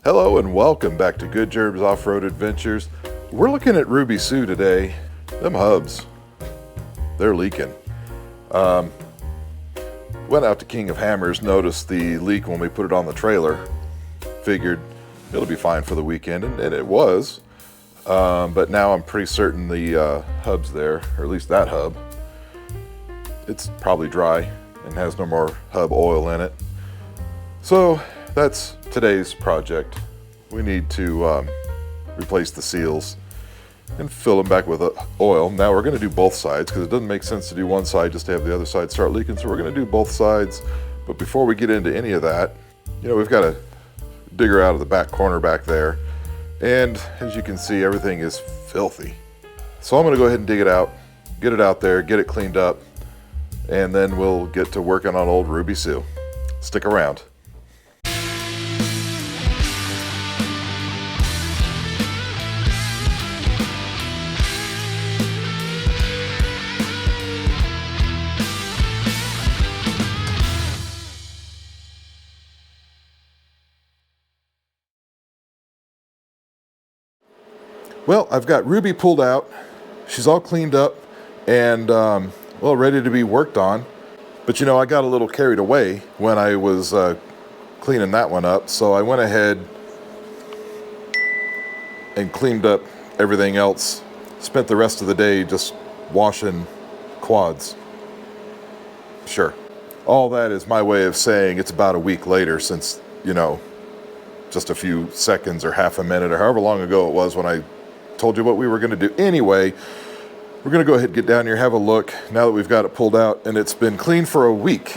Hello and welcome back to Good Gerb's Off-Road Adventures. We're looking at Ruby Sue today. Them hubs, they're leaking. Went out to King of Hammers, noticed the leak when we put it on the trailer. Figured it'll be fine for the weekend, and it was. But now I'm pretty certain the hub's there, or at least that hub. It's probably dry and has no more hub oil in it. So that's today's project. We need to replace the seals and fill them back with oil. Now we're going to do both sides because it doesn't make sense to do one side just to have the other side start leaking. So we're going to do both sides. But before we get into any of that, you know, we've got to dig her out of the back corner back there. And as you can see, everything is filthy. So I'm going to go ahead and dig it out, get it out there, get it cleaned up, and then we'll get to working on old Ruby Sue. Stick around. Well, I've got Ruby pulled out. She's all cleaned up and, well, ready to be worked on. But, you know, I got a little carried away when I was cleaning that one up. So I went ahead and cleaned up everything else. Spent the rest of the day just washing quads. Sure. All that is my way of saying it's about a week later since, you know, just a few seconds or half a minute or however long ago it was when I told you what we were going to do. Anyway, we're going to go ahead and get down here, have a look now that we've got it pulled out, and it's been clean for a week.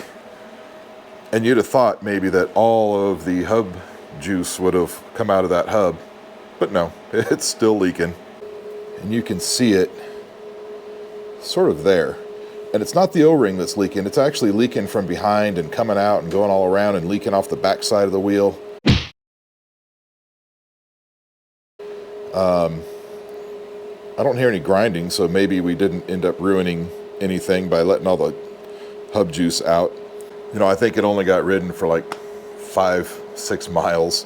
And you'd have thought maybe that all of the hub juice would have come out of that hub, but no, it's still leaking. And you can see it sort of there. And it's not the O-ring that's leaking, it's actually leaking from behind and coming out and going all around and leaking off the back side of the wheel. I don't hear any grinding, so maybe we didn't end up ruining anything by letting all the hub juice out. You know, I think it only got ridden for like 5-6 miles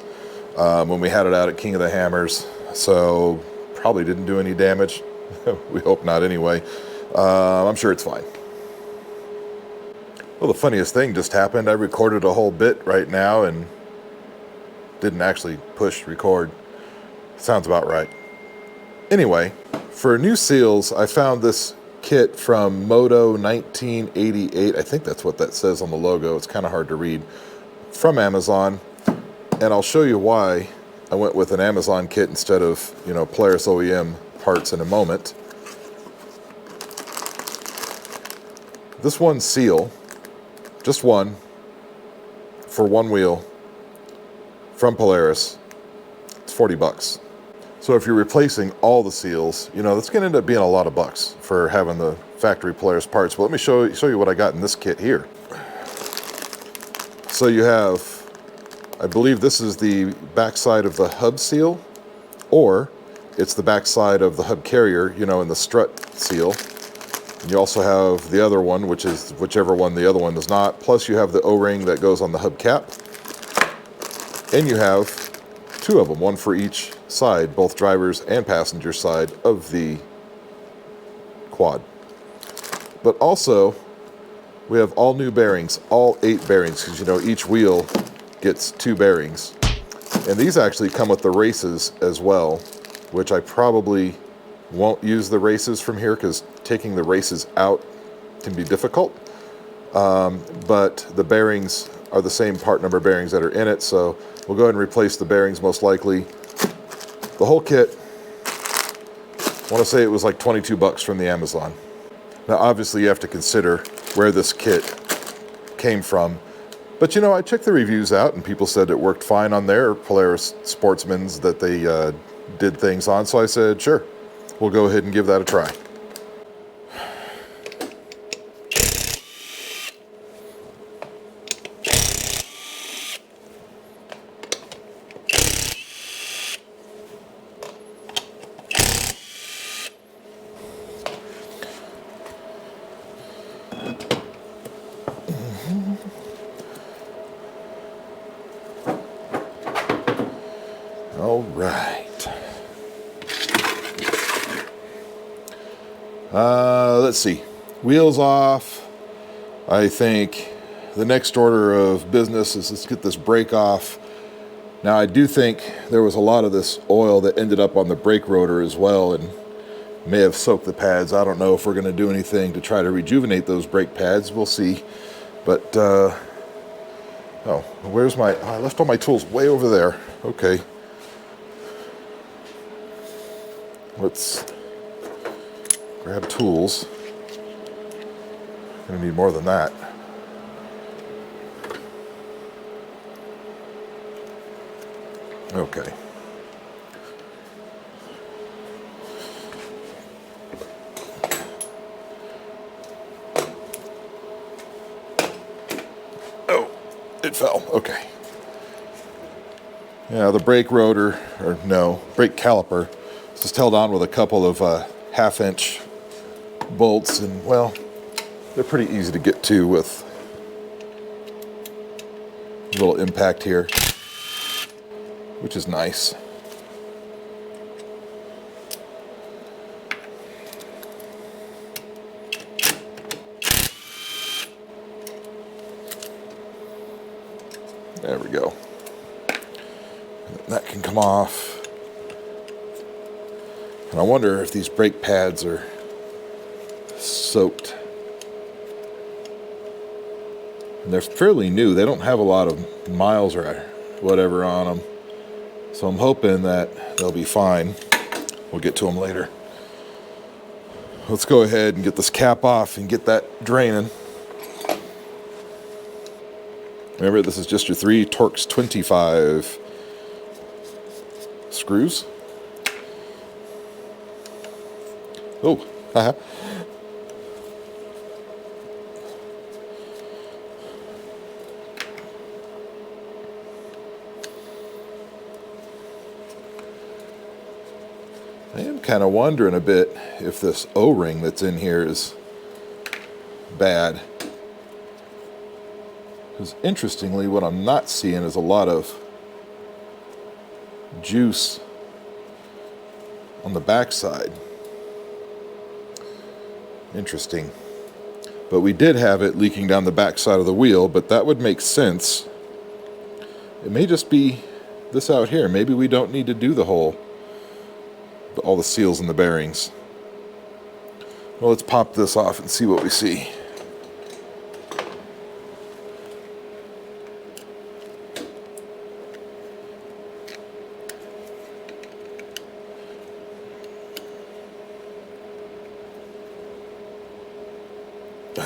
when we had it out at King of the Hammers, so probably didn't do any damage. We hope not anyway. I'm sure it's fine. Well, the funniest thing just happened. I recorded a whole bit right now and didn't actually push record. Sounds about right. Anyway, for new seals, I found this kit from Moto 1988. I think that's what that says on the logo. It's kind of hard to read. From Amazon. And I'll show you why I went with an Amazon kit instead of, you know, Polaris OEM parts in a moment. This one seal, just one, for one wheel, from Polaris, it's 40 bucks. So if you're replacing all the seals, you know, that's going to end up being a lot of bucks for having the factory Polaris parts. But let me show you what I got in this kit here. So you have, I believe this is the backside of the hub seal, or it's the backside of the hub carrier, you know, in the strut seal. And you also have the other one, which is whichever one the other one is not. Plus you have the O-ring that goes on the hub cap. And you have two of them, one for each side, both driver's and passenger side of the quad. But also, we have all new bearings, all 8 bearings, because you know each wheel gets 2 bearings. And these actually come with the races as well, which I probably won't use the races from here because taking the races out can be difficult. But the bearings are the same part number bearings that are in it, so we'll go ahead and replace the bearings most likely. The whole kit, I want to say it was like 22 bucks from the Amazon. Now obviously you have to consider where this kit came from. But you know, I checked the reviews out and people said it worked fine on their Polaris Sportsmans that they did things on. So I said, sure, we'll go ahead and give that a try. All right. Let's see. Wheels off. I think the next order of business is let's get this brake off. Now, I do think there was a lot of this oil that ended up on the brake rotor as well and may have soaked the pads. I don't know if we're going to do anything to try to rejuvenate those brake pads. We'll see. But, oh, where's my... I left all my tools way over there. Okay. Let's grab tools. Gonna need more than that. Okay. Oh, it fell. Okay. Yeah, the brake rotor, or no, brake caliper, is just held on with a couple of half-inch bolts, and well, they're pretty easy to get to with a little impact here, which is nice. There we go. That can come off. And I wonder if these brake pads are soaked. And they're fairly new. They don't have a lot of miles or whatever on them. So I'm hoping that they'll be fine. We'll get to them later. Let's go ahead and get this cap off and get that draining. Remember, this is just your 3 Torx 25 screws. Oh, haha. I am kind of wondering a bit if this O-ring that's in here is bad. Because interestingly, what I'm not seeing is a lot of juice on the backside. Interesting. But we did have it leaking down the backside of the wheel, but that would make sense. It may just be this out here. Maybe we don't need to do the whole, all the seals and the bearings. Well, let's pop this off and see what we see.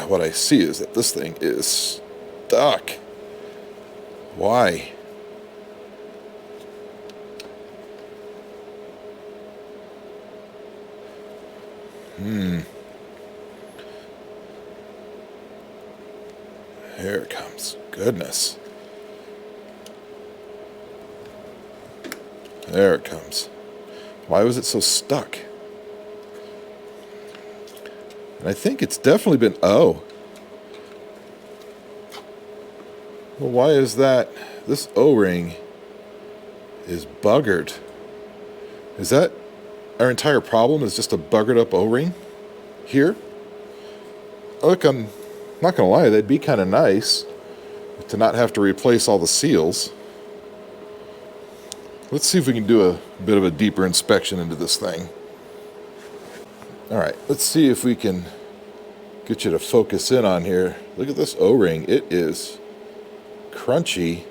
What I see is that this thing is stuck. Why? Here it comes. Goodness. There it comes. Why was it so stuck? And I think it's definitely been... Oh. Well, why is that? This O-ring is buggered. Is that our entire problem? Is just a buggered up O-ring here? Look, I'm not going to lie. That'd be kind of nice to not have to replace all the seals. Let's see if we can do a bit of a deeper inspection into this thing. All right, let's see if we can get you to focus in on here. Look at this O-ring. It is crunchy,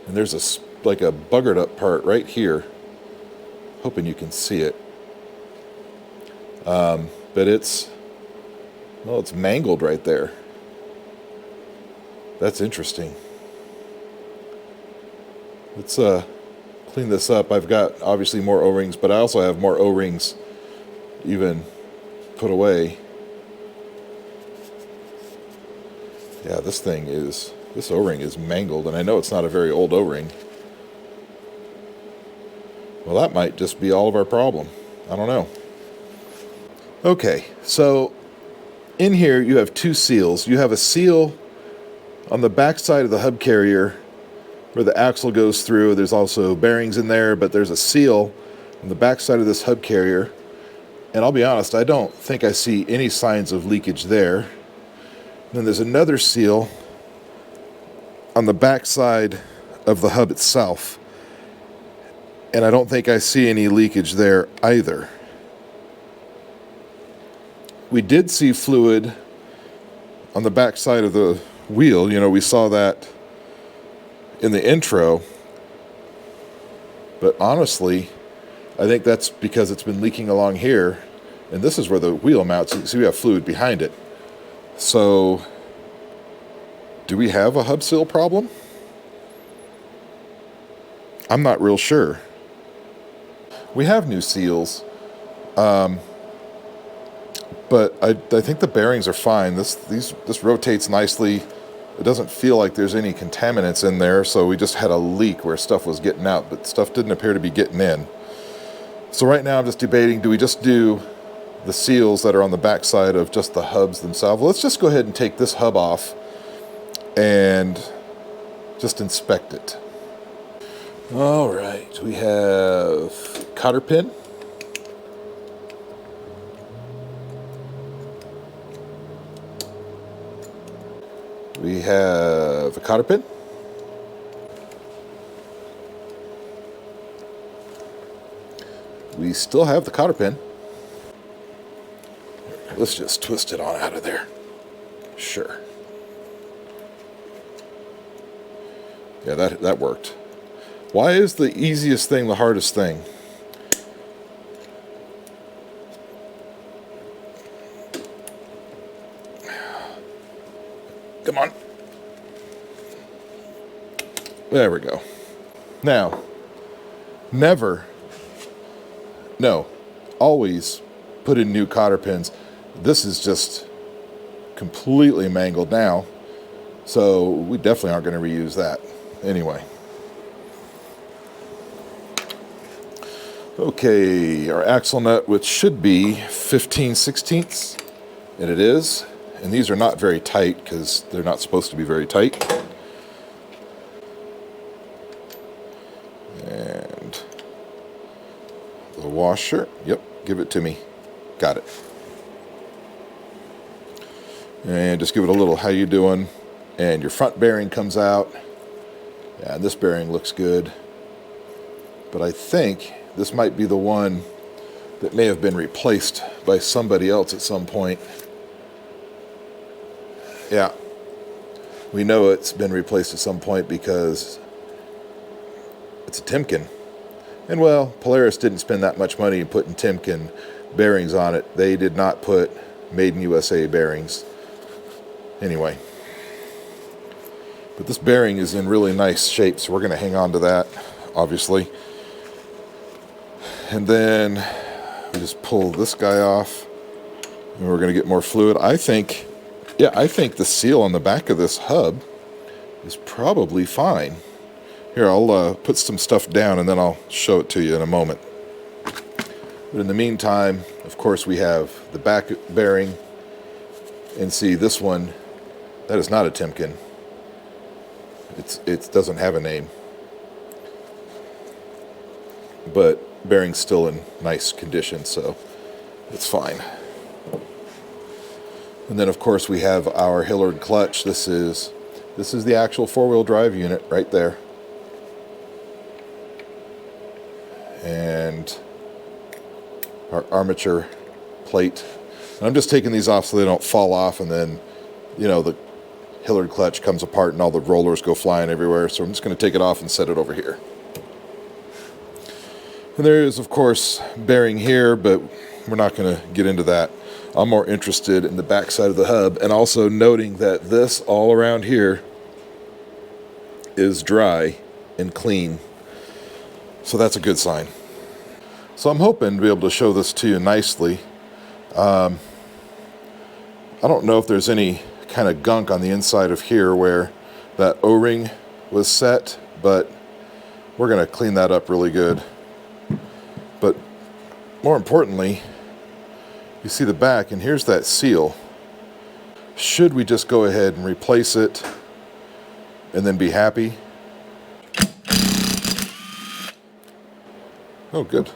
and there's like a buggered up part right here. Hoping you can see it. But it's mangled right there. That's interesting. Let's clean this up. I've got obviously more O-rings, but I also have more O-rings even put away. Yeah, this O-ring is mangled, and I know it's not a very old O-ring. Well, that might just be all of our problem. I don't know. Okay, so in here you have 2 seals. You have a seal on the back side of the hub carrier where the axle goes through. There's also bearings in there, but there's a seal on the back side of this hub carrier. And I'll be honest, I don't think I see any signs of leakage there. And then there's another seal on the back side of the hub itself. And I don't think I see any leakage there either. We did see fluid on the back side of the wheel. You know, we saw that in the intro. But honestly, I think that's because it's been leaking along here. And this is where the wheel mounts. You can see we have fluid behind it. So, do we have a hub seal problem? I'm not real sure. We have new seals. But I think the bearings are fine. This rotates nicely. It doesn't feel like there's any contaminants in there, so we just had a leak where stuff was getting out, but stuff didn't appear to be getting in. So right now I'm just debating, do we just do the seals that are on the back side of just the hubs themselves? Well, let's just go ahead and take this hub off and just inspect it. All right, we have cotter pin. We have a cotter pin. We still have the cotter pin. Let's just twist it on out of there. Sure. Yeah, that worked. Why is the easiest thing the hardest thing? Come on. There we go. Now, always put in new cotter pins. This is just completely mangled now, so we definitely aren't going to reuse that. Anyway. Okay, our axle nut, which should be 15/16, and it is. And these are not very tight because they're not supposed to be very tight. And the washer, yep, give it to me. Got it. And just give it a little how you doing. And your front bearing comes out. Yeah, and this bearing looks good. But I think this might be the one that may have been replaced by somebody else at some point. Yeah, we know it's been replaced at some point because it's a Timken. And well, Polaris didn't spend that much money in putting Timken bearings on it. They did not put Made in USA bearings. Anyway. But this bearing is in really nice shape, so we're going to hang on to that, obviously. And then we just pull this guy off, and we're going to get more fluid. I think the seal on the back of this hub is probably fine. Here, I'll put some stuff down and then I'll show it to you in a moment. But in the meantime, of course, we have the back bearing. And see, this one, that is not a Timken. It doesn't have a name. But bearing's still in nice condition, so it's fine. And then, of course, we have our Hillard clutch. This is the actual four-wheel drive unit right there. And our armature plate. And I'm just taking these off so they don't fall off, and then, you know, the Hillard clutch comes apart and all the rollers go flying everywhere. So I'm just going to take it off and set it over here. And there is, of course, bearing here, but we're not going to get into that. I'm more interested in the back side of the hub, and also noting that this all around here is dry and clean. So that's a good sign. So I'm hoping to be able to show this to you nicely. I don't know if there's any kind of gunk on the inside of here where that O-ring was set, but we're going to clean that up really good. But more importantly, you see the back, and here's that seal. Should we just go ahead and replace it and then be happy? Oh, good.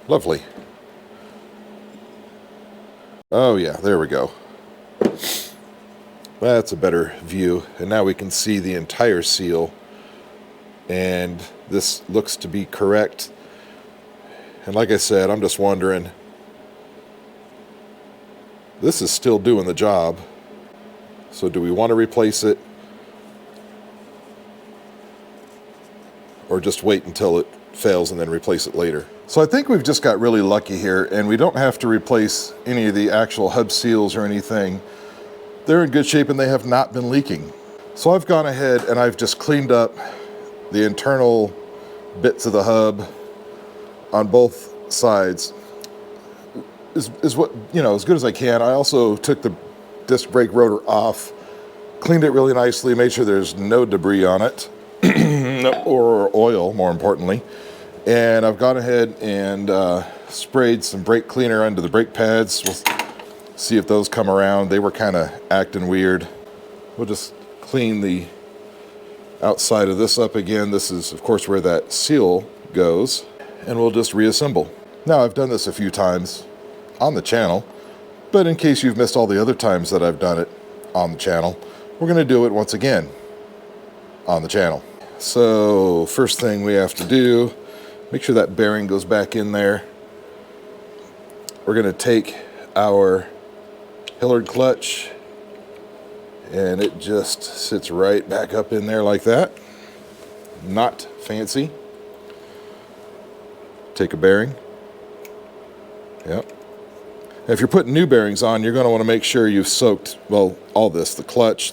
Lovely. Oh yeah, there we go. That's a better view. And now we can see the entire seal. And this looks to be correct. And like I said, I'm just wondering, this is still doing the job. So do we want to replace it? Or just wait until it fails and then replace it later? So I think we've just got really lucky here, and we don't have to replace any of the actual hub seals or anything. They're in good shape and they have not been leaking. So I've gone ahead and I've just cleaned up the internal bits of the hub on both sides is what, you know, as good as I can. I also took the disc brake rotor off, cleaned it really nicely, made sure there's no debris on it, or oil, more importantly. And I've gone ahead and sprayed some brake cleaner under the brake pads. We'll see if those come around. They were kind of acting weird. We'll just clean the outside of this up again. This is, of course, where that seal goes. And we'll just reassemble. Now, I've done this a few times on the channel, but in case you've missed all the other times that I've done it on the channel, we're going to do it once again on the channel. So, first thing we have to do, make sure that bearing goes back in there. We're going to take our Hillard clutch, and it just sits right back up in there like that. Not fancy. Take a bearing. Yep. If you're putting new bearings on, you're going to want to make sure you've soaked, well, all this, the clutch,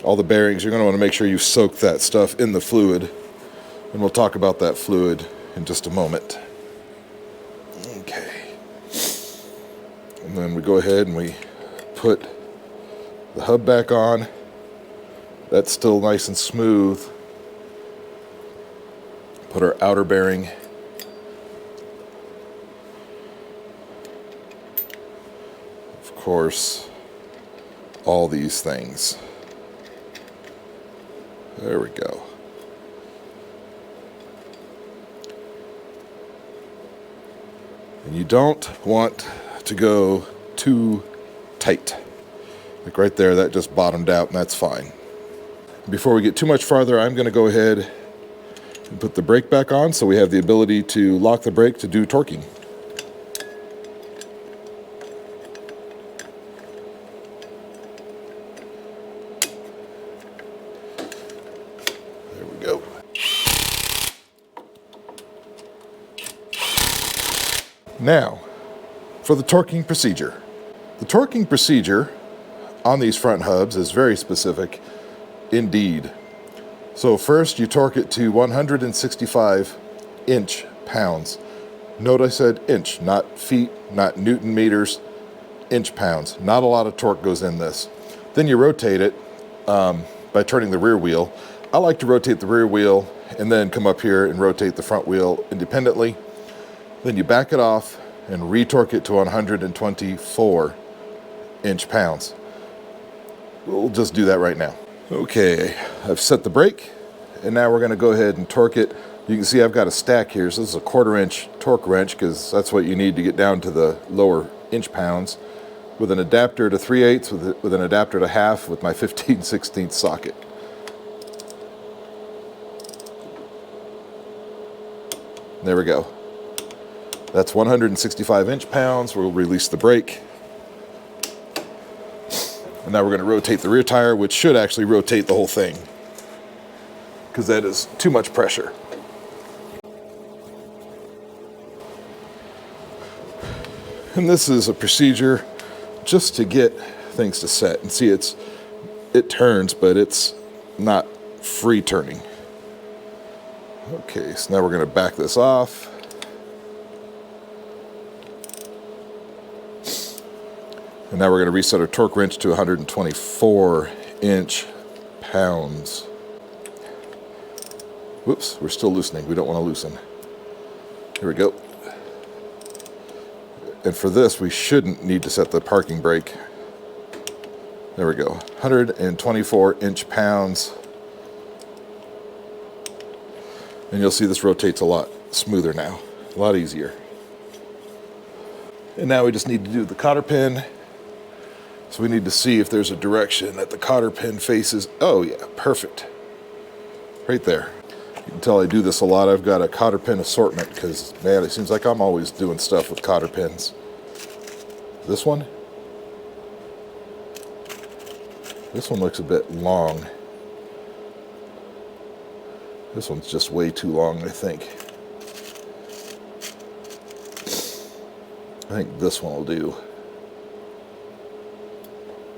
all the bearings, you're going to want to make sure you've soaked that stuff in the fluid. And we'll talk about that fluid in just a moment. Okay. And then we go ahead and we put the hub back on. That's still nice and smooth. Put our outer bearing. Of course, all these things. There we go. And you don't want to go too tight. Like right there, that just bottomed out, and that's fine. Before we get too much farther, I'm going to go ahead and put the brake back on so we have the ability to lock the brake to do torquing. There we go. Now, for the torquing procedure. The torquing procedure on these front hubs is very specific indeed. So first you torque it to 165 inch-pounds. Note I said inch, not feet, not Newton meters, inch-pounds. Not a lot of torque goes in this. Then you rotate it by turning the rear wheel. I like to rotate the rear wheel and then come up here and rotate the front wheel independently. Then you back it off and re-torque it to 124 inch-pounds. We'll just do that right now. Okay, I've set the brake, and now we're going to go ahead and torque it. You can see I've got a stack here, so this is a 1/4 inch torque wrench because that's what you need to get down to the lower inch-pounds. With an adapter to 3/8, with an adapter to 1/2 with my 15/16 socket. There we go. That's 165 inch-pounds. We'll release the brake. And now we're going to rotate the rear tire, which should actually rotate the whole thing, because that is too much pressure. And this is a procedure just to get things to set. And see, it turns, but it's not free turning. Okay, so now we're going to back this off. And now we're going to reset our torque wrench to 124 inch-pounds. Whoops, we're still loosening. We don't want to loosen. Here we go. And for this, we shouldn't need to set the parking brake. There we go, 124 inch-pounds. And you'll see this rotates a lot smoother now, a lot easier. And now we just need to do the cotter pin. So we need to see if there's a direction that the cotter pin faces. Oh yeah, perfect. Right there. You can tell I do this a lot. I've got a cotter pin assortment because, man, it seems like I'm always doing stuff with cotter pins. This one looks a bit long. This one's just way too long, I think. I think this one will do.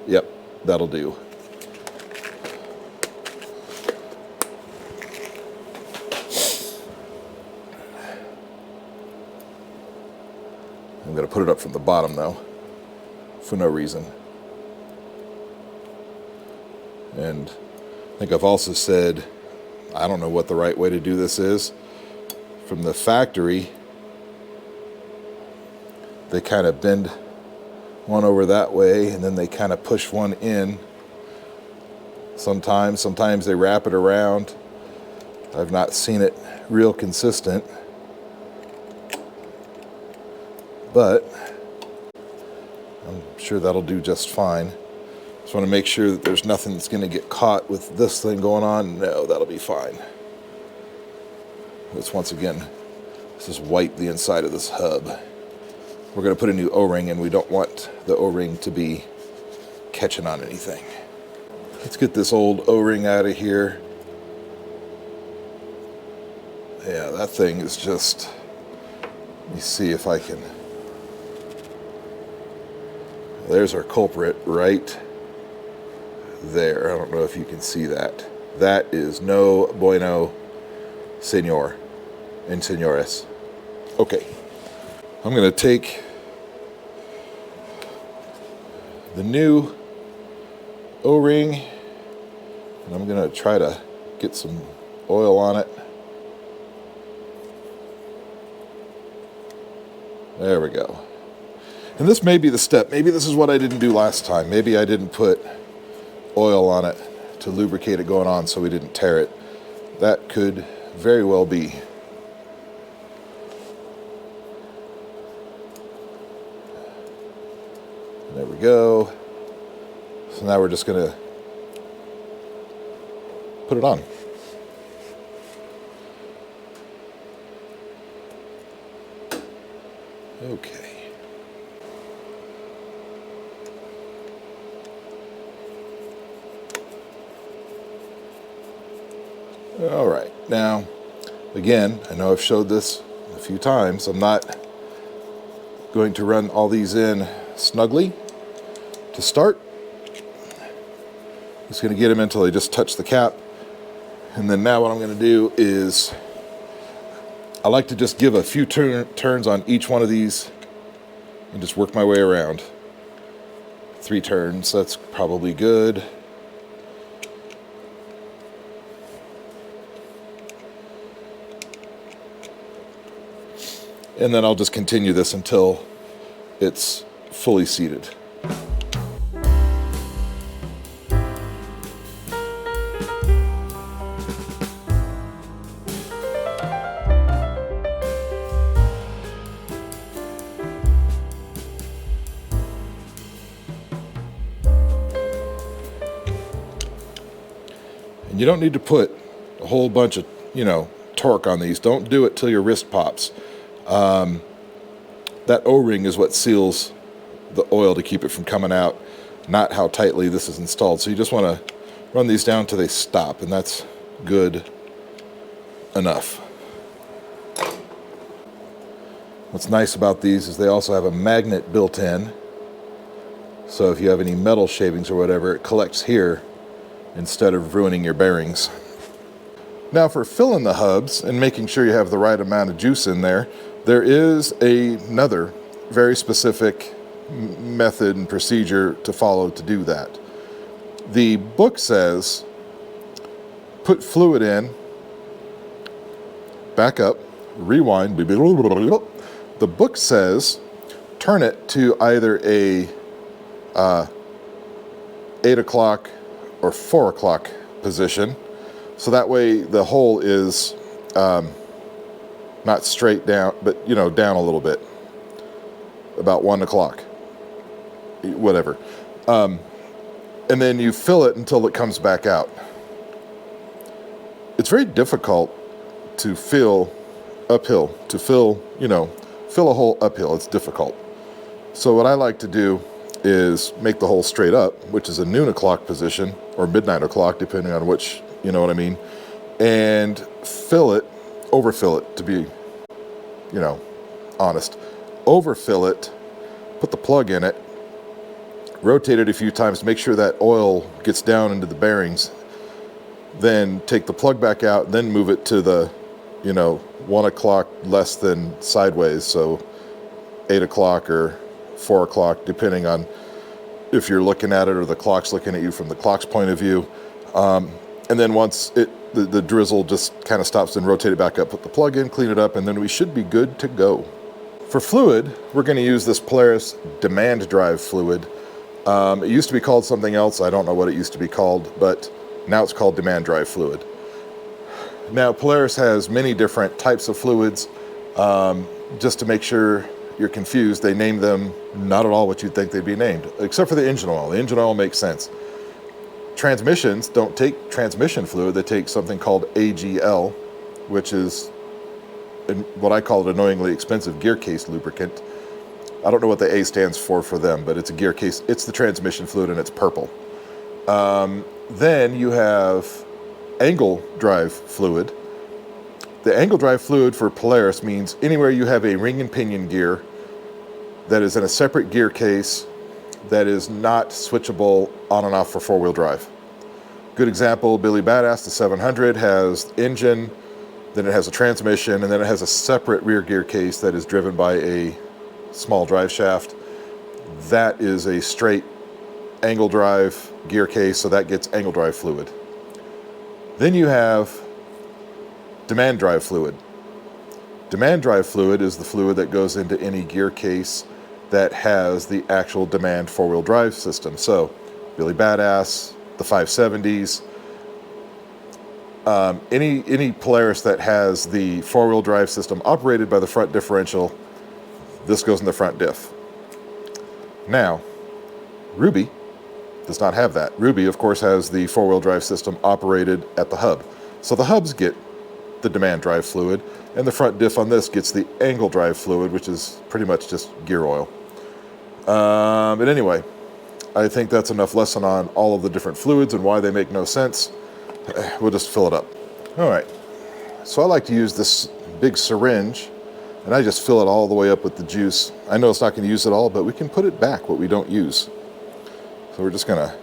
Yep, that'll do. I'm going to put it up from the bottom though, for no reason. And I think I've also said, I don't know what the right way to do this is. From the factory, they kind of bend one over that way and then they kind of push one in. Sometimes they wrap it around. I've not seen it real consistent. But I'm sure that'll do just fine. Just want to make sure that there's nothing that's going to get caught with this thing going on. No, that'll be fine. Let's once again, just wipe the inside of this hub. We're going to put a new O-ring and we don't want the O-ring to be catching on anything. Let's get this old O-ring out of here. Yeah, that thing is just, let me see if I can. There's our culprit right there. I don't know if you can see that. That is no bueno, senor and senores. Okay. I'm going to take the new O-ring and I'm going to try to get some oil on it. There we go. And this may be the step. Maybe this is what I didn't do last time. Maybe I didn't put oil on it to lubricate it going on so we didn't tear it. That could very well be. There we go. So now we're just going to put it on. Okay. All right, now, again, I know I've showed this a few times. I'm not going to run all these in snugly to start. Just going to get them until they just touch the cap. And then now what I'm going to do is, I like to just give a few turns on each one of these and just work my way around. 3 turns, that's probably good. And then I'll just continue this until it's fully seated. And you don't need to put a whole bunch of, torque on these. Don't do it till your wrist pops. That O-ring is what seals the oil to keep it from coming out, not how tightly this is installed. So you just want to run these down till they stop, and that's good enough. What's nice about these is they also have a magnet built in. So if you have any metal shavings or whatever, it collects here instead of ruining your bearings. Now for filling the hubs and making sure you have the right amount of juice in there, there is another very specific method and procedure to follow to do that. The book says, put fluid in, back up, rewind. The book says turn it to either a 8 o'clock or 4 o'clock position. So that way the hole is not straight down, but you know, down a little bit, about 1 o'clock, whatever. And then you fill it until it comes back out. It's very difficult to fill uphill, to fill a hole uphill. It's difficult. So what I like to do is make the hole straight up, which is a noon o'clock position or midnight o'clock, depending on which, you know what I mean, and fill it, overfill it, to be, you know, honest. Overfill it, put the plug in it, rotate it a few times to make sure that oil gets down into the bearings, then take the plug back out, then move it to the, 1 o'clock less than sideways, so 8 o'clock or 4 o'clock, depending on if you're looking at it or the clock's looking at you from the clock's point of view. And then once the drizzle just kind of stops, then rotate it back up, put the plug in, clean it up, and then we should be good to go. For fluid, we're going to use this Polaris demand drive fluid. It used to be called something else. I don't know what it used to be called, but now it's called demand drive fluid. Now, Polaris has many different types of fluids. Just to make sure you're confused, they name them not at all what you'd think they'd be named, except for the engine oil. The engine oil makes sense. Transmissions don't take transmission fluid. They take something called AGL, which is what I call an annoyingly expensive gear case lubricant. I don't know what the A stands for them, but it's a gear case. It's the transmission fluid, and it's purple. Then you have angle drive fluid. The angle drive fluid for Polaris means anywhere you have a ring and pinion gear that is in a separate gear case that is not switchable on and off for four-wheel drive. Good example, Billy Badass, the 700, has engine, then it has a transmission, and then it has a separate rear gear case that is driven by a small drive shaft. That is a straight angle drive gear case, so that gets angle drive fluid. Then you have demand drive fluid. Demand drive fluid is the fluid that goes into any gear case that has the actual demand four-wheel drive system. So Billy Badass, the 570s, any Polaris that has the four-wheel drive system operated by the front differential, this goes in the front diff. Now, Ruby does not have that. Ruby, of course, has the four-wheel drive system operated at the hub. So the hubs get the demand drive fluid, and the front diff on this gets the angle drive fluid, which is pretty much just gear oil. But anyway, I think that's enough lesson on all of the different fluids and why they make no sense. We'll just fill it up. All right, so I like to use this big syringe, and I just fill it all the way up with the juice. I know it's not going to use it all, but we can put it back, what we don't use. So we're just going to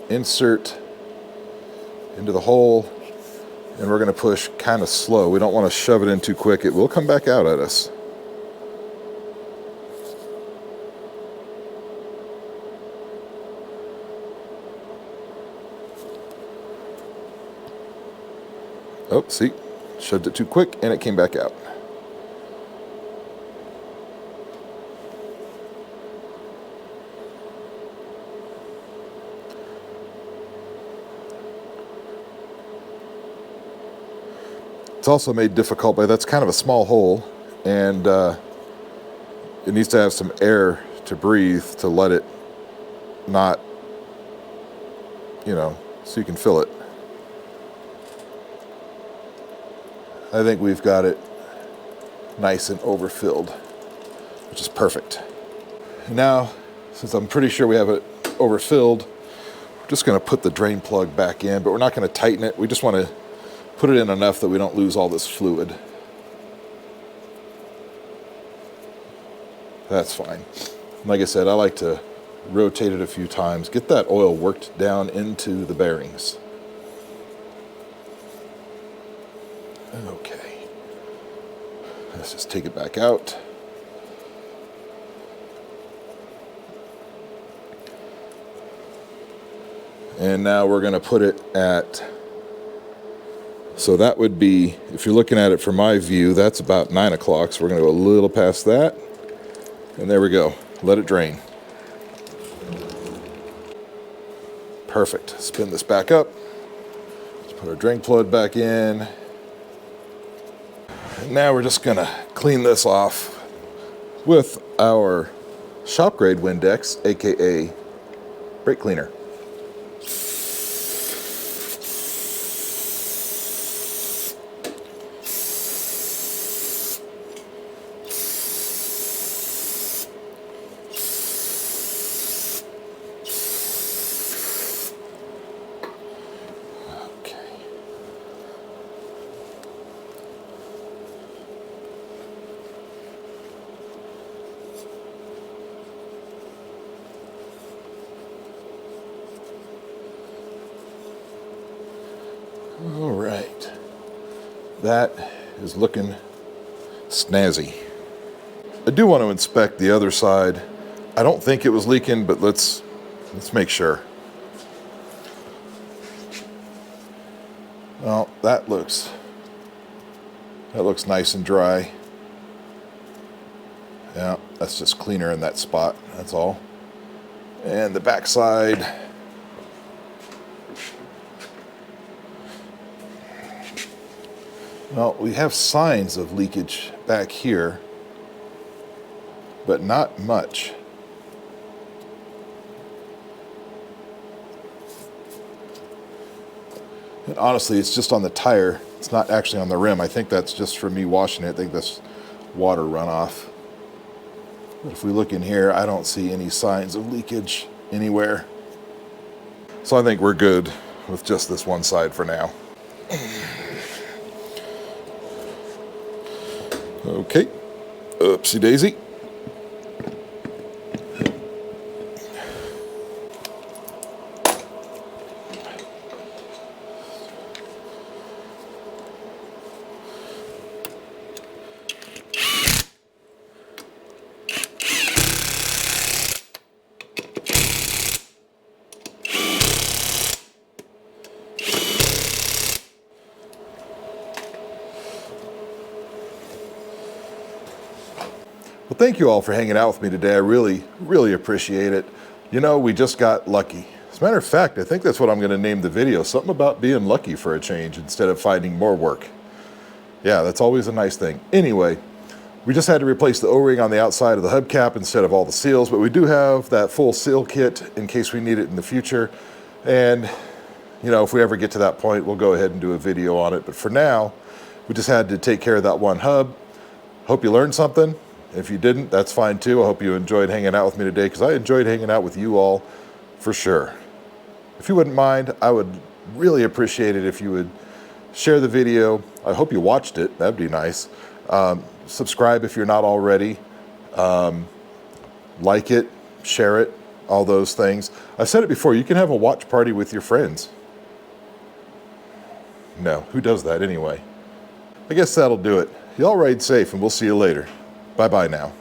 insert into the hole, and we're going to push kind of slow. We don't want to shove it in too quick. It will come back out at us. Oh, see, shoved it too quick and it came back out. It's also made difficult by that's kind of a small hole, and it needs to have some air to breathe to let it not, so you can fill it. I think we've got it nice and overfilled, which is perfect. Now, since I'm pretty sure we have it overfilled, we're just going to put the drain plug back in, but we're not going to tighten it. We just want to put it in enough that we don't lose all this fluid. That's fine. Like I said, I like to rotate it a few times, get that oil worked down into the bearings. Okay, let's just take it back out. And now we're going to put it at, so that would be, if you're looking at it from my view, that's about 9 o'clock. So we're going to go a little past that. And there we go. Let it drain. Perfect. Spin this back up. Let's put our drain plug back in. And now we're just gonna clean this off with our shop grade Windex, aka brake cleaner. All right, that is looking snazzy. I do want to inspect the other side. I don't think it was leaking, but let's make sure. Well, that looks nice and dry. Yeah, that's just cleaner in that spot, that's all. And the back side. Well, we have signs of leakage back here, but not much. And honestly, it's just on the tire. It's not actually on the rim. I think that's just from me washing it. I think that's water runoff. But if we look in here, I don't see any signs of leakage anywhere. So I think we're good with just this one side for now. Okay, oopsie daisy. Well, thank you all for hanging out with me today. I really, really appreciate it. You know, we just got lucky. As a matter of fact, I think that's what I'm going to name the video. Something about being lucky for a change instead of finding more work. Yeah, that's always a nice thing. Anyway, we just had to replace the O-ring on the outside of the hubcap instead of all the seals, but we do have that full seal kit in case we need it in the future. And, you know, if we ever get to that point, we'll go ahead and do a video on it. But for now, we just had to take care of that one hub. Hope you learned something. If you didn't, that's fine too. I hope you enjoyed hanging out with me today, because I enjoyed hanging out with you all for sure. If you wouldn't mind, I would really appreciate it if you would share the video. I hope you watched it. That'd be nice. Subscribe if you're not already. Like it, share it, all those things. I've said it before, you can have a watch party with your friends. No, who does that anyway? I guess that'll do it. Y'all ride safe, and we'll see you later. Bye-bye now.